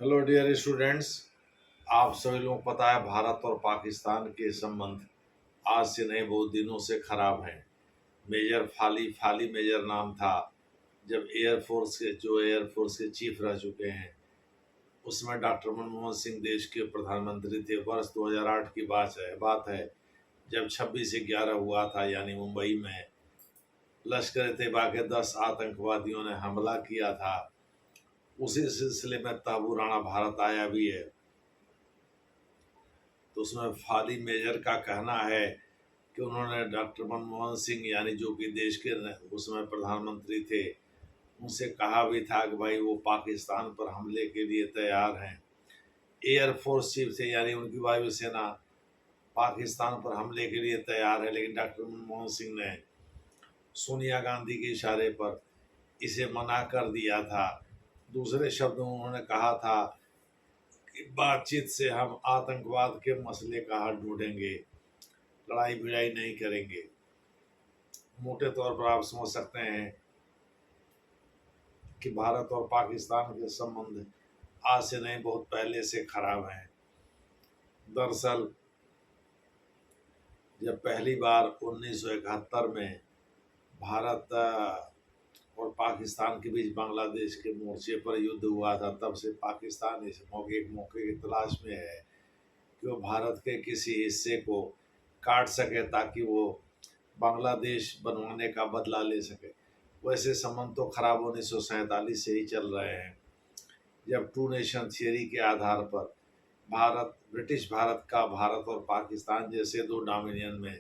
Hello dear students. आप सभी लोगों को पता है भारत और पाकिस्तान के संबंध आज से नहीं बहुत दिनों से खराब हैं। मेजर फाली फाली मेजर नाम था जब एयरफोर्स के चीफ रह चुके हैं। उसमें डॉक्टर मनमोहन सिंह देश के प्रधानमंत्री थे। वर्ष 2008 की बात है जब 26/11 हुआ था, यानी मुंबई में लश्कर तैयबा के 10 आतंकवादियों ने हमला किया था। उसी सिलसिले में ताबू राणा भारत आया भी है। तो उसमें फाली मेजर का कहना है कि उन्होंने डॉक्टर मनमोहन सिंह, यानी जो कि देश के उसमें प्रधानमंत्री थे, उनसे कहा भी था कि भाई वो पाकिस्तान पर हमले के लिए तैयार हैं। एयरफोर्स चीफ थे, यानी उनकी वायुसेना पाकिस्तान पर हमले के लिए तैयार है, लेकिन डॉक्टर मनमोहन सिंह ने सोनिया गांधी के इशारे पर इसे मना कर दिया था। दूसरे शब्दों में उन्होंने कहा था कि बातचीत से हम आतंकवाद के मसले का हल ढूंढेंगे, लड़ाई भिड़ाई नहीं करेंगे। मोटे तौर पर आप समझ सकते हैं कि भारत और पाकिस्तान के संबंध आज से नहीं बहुत पहले से खराब हैं। दरअसल जब पहली बार 1971 में भारत और पाकिस्तान के बीच बांग्लादेश के मोर्चे पर युद्ध हुआ था, तब से पाकिस्तान इस मौके की तलाश में है कि वो भारत के किसी हिस्से को काट सके ताकि वो बांग्लादेश बनवाने का बदला ले सके। वैसे संबंध तो खराब 1947 से ही चल रहे हैं, जब टू नेशन थियरी के आधार पर ब्रिटिश भारत का भारत और पाकिस्तान जैसे दो डोमिनियन में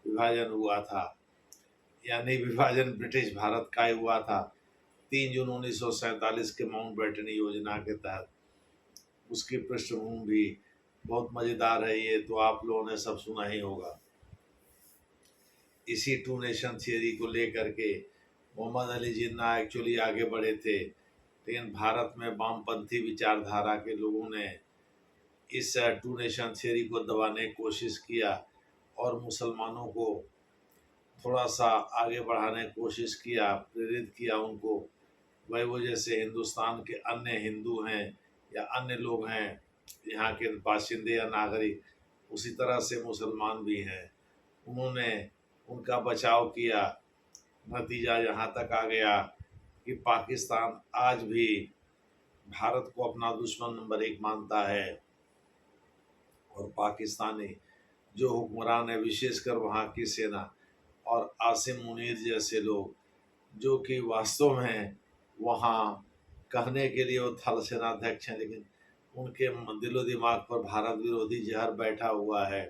विभाजन हुआ था। यानी विभाजन ब्रिटिश भारत का ही हुआ था 3 जून 1947 के माउंटबेटन योजना के तहत। उसकी पृष्ठभूमि भी बहुत मज़ेदार है, ये तो आप लोगों ने सब सुना ही होगा। इसी टू नेशन थियरी को लेकर के मोहम्मद अली जिन्ना एक्चुअली आगे बढ़े थे, लेकिन भारत में वामपंथी विचारधारा के लोगों ने इस टू नेशन थियरी को दबाने की कोशिश किया और मुसलमानों को थोड़ा सा आगे बढ़ाने की कोशिश किया, प्रेरित किया उनको। वही वो जैसे हिंदुस्तान के अन्य हिंदू हैं या अन्य लोग हैं यहाँ के बाशिंदे या नागरिक, उसी तरह से मुसलमान भी हैं। उन्होंने उनका बचाव किया। नतीजा यहाँ तक आ गया कि पाकिस्तान आज भी भारत को अपना दुश्मन नंबर 1 मानता है, और पाकिस्तानी जो हुक्मरान है, विशेषकर वहाँ की सेना और आसिम मुनीर जैसे लोग, जो कि वास्तव में वहाँ कहने के लिए वो थल सेनाध्यक्ष हैं, लेकिन उनके दिलो दिमाग पर भारत विरोधी जहर बैठा हुआ है।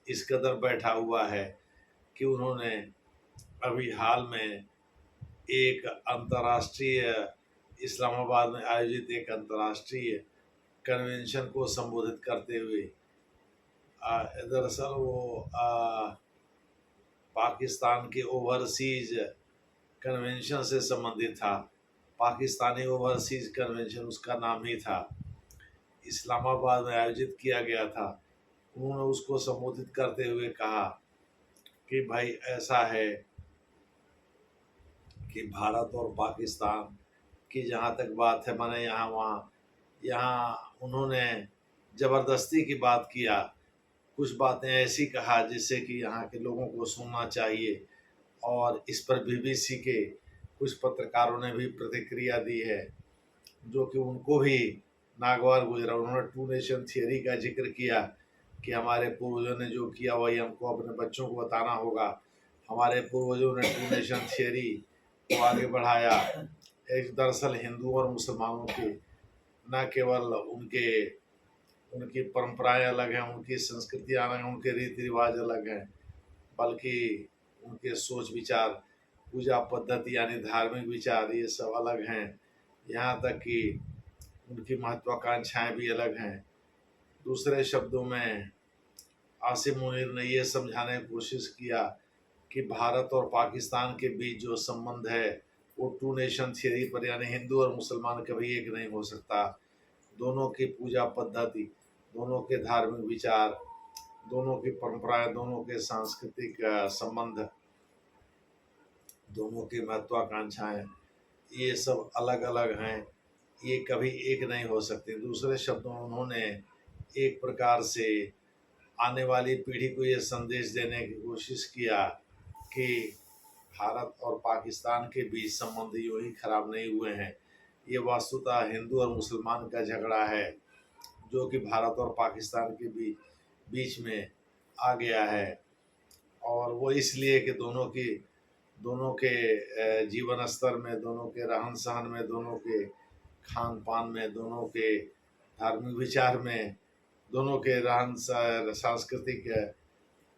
इस कदर बैठा हुआ है कि उन्होंने अभी हाल में एक अंतर्राष्ट्रीय इस्लामाबाद में आयोजित एक अंतर्राष्ट्रीय कन्वेंशन को संबोधित करते हुए, दरअसल वो पाकिस्तान के ओवरसीज कन्वेंशन से संबंधित था। पाकिस्तानी ओवरसीज कन्वेंशन उसका नाम ही था, इस्लामाबाद में आयोजित किया गया था। उन्होंने उसको संबोधित करते हुए कहा कि भाई ऐसा है कि भारत और पाकिस्तान की जहाँ तक बात है, माने यहाँ उन्होंने ज़बरदस्ती की बात किया। कुछ बातें ऐसी कहा जिससे कि यहाँ के लोगों को सुनना चाहिए, और इस पर बीबीसी के कुछ पत्रकारों ने भी प्रतिक्रिया दी है, जो कि उनको भी नागवार गुजरा। उन्होंने टू नेशन थियरी का जिक्र किया कि हमारे पूर्वजों ने जो किया वही हमको अपने बच्चों को बताना होगा। हमारे पूर्वजों ने टू नेशन थियरी को आगे बढ़ाया। एक दरअसल हिंदू और मुसलमानों की न केवल उनकी परंपराएं अलग हैं, उनकी संस्कृतियाँ अलग हैं, उनके रीति रिवाज अलग हैं, बल्कि उनके सोच विचार, पूजा पद्धति यानी धार्मिक विचार, ये सब अलग हैं। यहाँ तक कि उनकी महत्वाकांक्षाएं भी अलग हैं। दूसरे शब्दों में आसिम मुनीर ने ये समझाने की कोशिश किया कि भारत और पाकिस्तान के बीच जो संबंध है वो टू नेशन थियरी पर, यानी हिंदू और मुसलमान कभी एक नहीं हो सकता। दोनों की पूजा पद्धति, दोनों के धार्मिक विचार, दोनों की परंपराएं, दोनों के सांस्कृतिक संबंध, दोनों की महत्वाकांक्षाएं, ये सब अलग अलग हैं। ये कभी एक नहीं हो सकते। दूसरे शब्दों में उन्होंने एक प्रकार से आने वाली पीढ़ी को ये संदेश देने की कोशिश किया कि भारत और पाकिस्तान के बीच संबंध यूं ही खराब नहीं हुए हैं। ये वस्तुतः हिंदू और मुसलमान का झगड़ा है जो कि भारत और पाकिस्तान के बीच में आ गया है। और वो इसलिए कि दोनों के जीवन स्तर में, दोनों के रहन सहन में, दोनों के खान पान में, दोनों के धार्मिक विचार में, दोनों के रहन सांस्कृतिक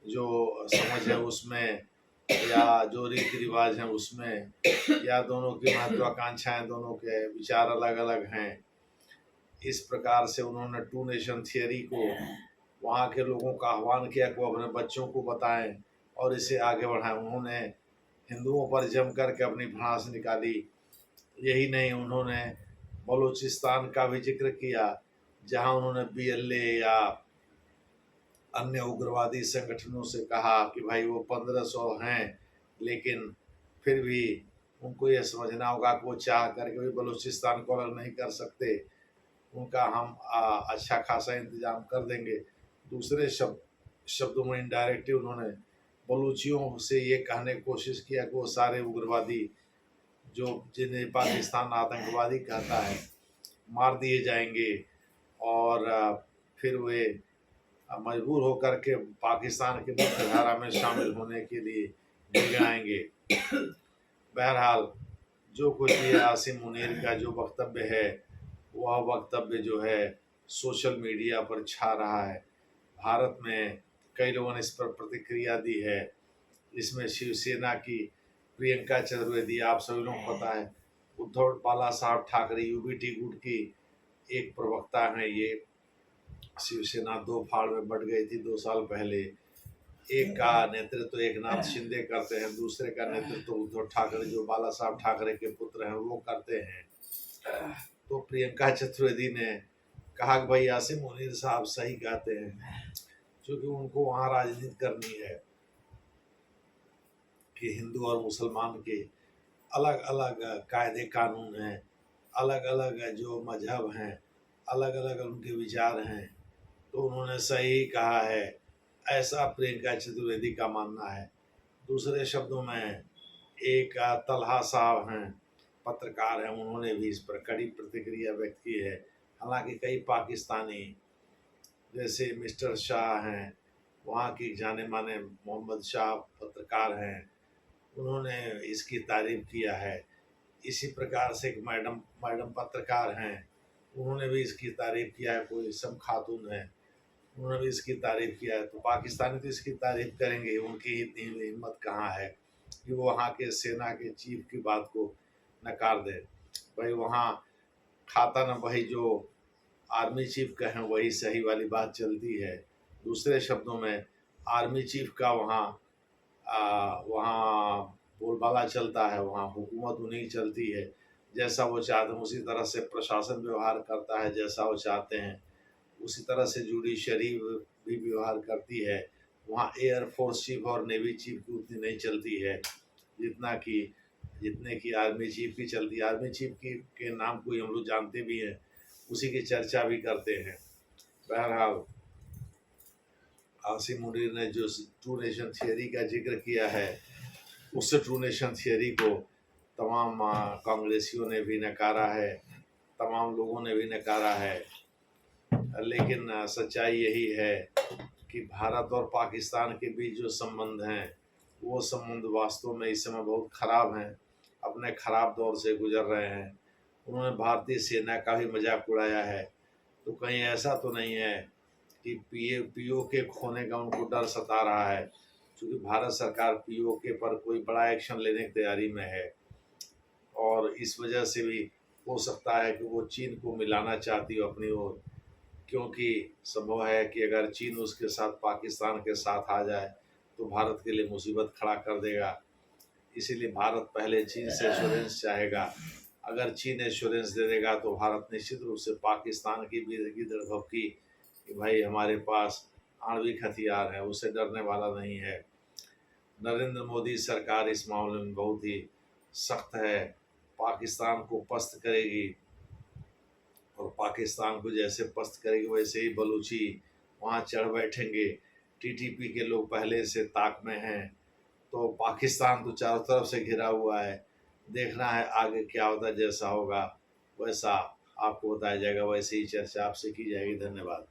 जो समझ है उसमें, या जो रीति रिवाज हैं उसमें, या दोनों की महत्वाकांक्षाएं, दोनों के विचार अलग अलग हैं। इस प्रकार से उन्होंने टू नेशन थियरी को वहाँ के लोगों का आह्वान किया कि वो अपने बच्चों को बताएं और इसे आगे बढ़ाएं। उन्होंने हिंदुओं पर जम करके अपनी भड़ास निकाली। यही नहीं, उन्होंने बलूचिस्तान का भी जिक्र किया जहाँ उन्होंने BLA या अन्य उग्रवादी संगठनों से कहा कि भाई वो 1500 हैं, लेकिन फिर भी उनको ये समझना होगा कि वो चाह करके भी बलूचिस्तान को अलग नहीं कर सकते। उनका हम अच्छा खासा इंतजाम कर देंगे। दूसरे शब्दों में इनडायरेक्टली उन्होंने बलूचियों से ये कहने की कोशिश किया कि वो सारे उग्रवादी जो जिन्हें पाकिस्तान आतंकवादी कहता है मार दिए जाएंगे और फिर वे मजबूर होकर के पाकिस्तान की मुख्य धारा में शामिल होने के लिए गिर आएंगे। बहरहाल जो कुछ भी आसिम मुनीर का जो वक्तव्य है, वह वक्तव्य जो है सोशल मीडिया पर छा रहा है। भारत में कई लोगों ने इस पर प्रतिक्रिया दी है। इसमें शिवसेना की प्रियंका चतुर्वेदी, आप सभी लोगों को पता है, उद्धव बाला साहब ठाकरे UBT गुट की एक प्रवक्ता हैं। ये शिवसेना दो फाड़ में बढ़ गई थी 2 साल पहले। एक का नेतृत्व एकनाथ शिंदे करते हैं, दूसरे का नेतृत्व उद्धव ठाकरे जो बाला साहब ठाकरे के पुत्र हैं वो करते हैं। तो प्रियंका चतुर्वेदी ने कहा कि भाई आसिम मुनीर साहब सही कहते हैं, क्योंकि उनको वहाँ राजनीति करनी है कि हिंदू और मुसलमान के अलग अलग कायदे कानून हैं, अलग अलग जो मजहब हैं, अलग अलग उनके विचार हैं। तो उन्होंने सही कहा है, ऐसा प्रियंका चतुर्वेदी का मानना है। दूसरे शब्दों में एक तलहा साहब हैं, पत्रकार हैं, उन्होंने भी इस पर कड़ी प्रतिक्रिया व्यक्त की है। हालांकि कई पाकिस्तानी जैसे मिस्टर शाह हैं, वहाँ के जाने माने मोहम्मद शाह पत्रकार हैं, उन्होंने इसकी तारीफ किया है। इसी प्रकार से एक मैडम पत्रकार हैं, उन्होंने भी इसकी तारीफ किया है। कोई सम खातून है, उन्होंने भी इसकी तारीफ किया है। तो पाकिस्तानी तो इसकी तारीफ करेंगे, उनकी इतनी हिम्मत कहाँ है कि वो वहाँ के सेना के चीफ की बात को नकार दे। भाई वहाँ खाता न भाई जो आर्मी चीफ का है वही सही वाली बात चलती है। दूसरे शब्दों में आर्मी चीफ का वहाँ बोलबाला चलता है, वहाँ हुकूमत उन्हीं चलती है। जैसा वो चाहते हैं उसी तरह से प्रशासन व्यवहार करता है, जैसा वो चाहते हैं उसी तरह से जुडिशरी भी व्यवहार करती है। वहाँ एयरफोर्स चीफ और नेवी चीफ की उतनी नहीं चलती है जितने की आर्मी चीफ की चलती है। आर्मी चीफ की के नाम को हम लोग जानते भी हैं, उसी की चर्चा भी करते हैं। बहरहाल आसिम मुनीर ने जो टू नेशन थियरी का जिक्र किया है, उस टू नेशन थियरी को तमाम कांग्रेसियों ने भी नकारा है, तमाम लोगों ने भी नकारा है। लेकिन सच्चाई यही है कि भारत और पाकिस्तान के बीच जो संबंध हैं वो संबंध वास्तव में इस समय बहुत खराब हैं, अपने खराब दौर से गुजर रहे हैं। उन्होंने भारतीय सेना का भी मजाक उड़ाया है। तो कहीं ऐसा तो नहीं है कि POK खोने का उनको डर सता रहा है, क्योंकि भारत सरकार POK पर कोई बड़ा एक्शन लेने की तैयारी में है और इस वजह से भी हो सकता है कि वो चीन को मिलाना चाहती हो अपनी ओर, क्योंकि संभव है कि अगर चीन उसके साथ पाकिस्तान के साथ आ जाए तो भारत के लिए मुसीबत खड़ा कर देगा। इसीलिए भारत पहले चीन से एश्योरेंस चाहेगा। अगर चीन एश्योरेंस दे देगा तो भारत निश्चित रूप से पाकिस्तान की भी दृढ़ भक्ति कि भाई हमारे पास आणविक हथियार है, उसे डरने वाला नहीं है। नरेंद्र मोदी सरकार इस मामले में बहुत ही सख्त है, पाकिस्तान को पस्त करेगी। और पाकिस्तान को जैसे पस्त करेगी वैसे ही बलूची वहाँ चढ़ बैठेंगे। टीटीपी के लोग पहले से ताक में हैं, तो पाकिस्तान तो चारों तरफ से घिरा हुआ है। देखना है आगे क्या होता है, जैसा होगा वैसा आपको बताया जाएगा, वैसे ही चर्चा आपसे की जाएगी। धन्यवाद।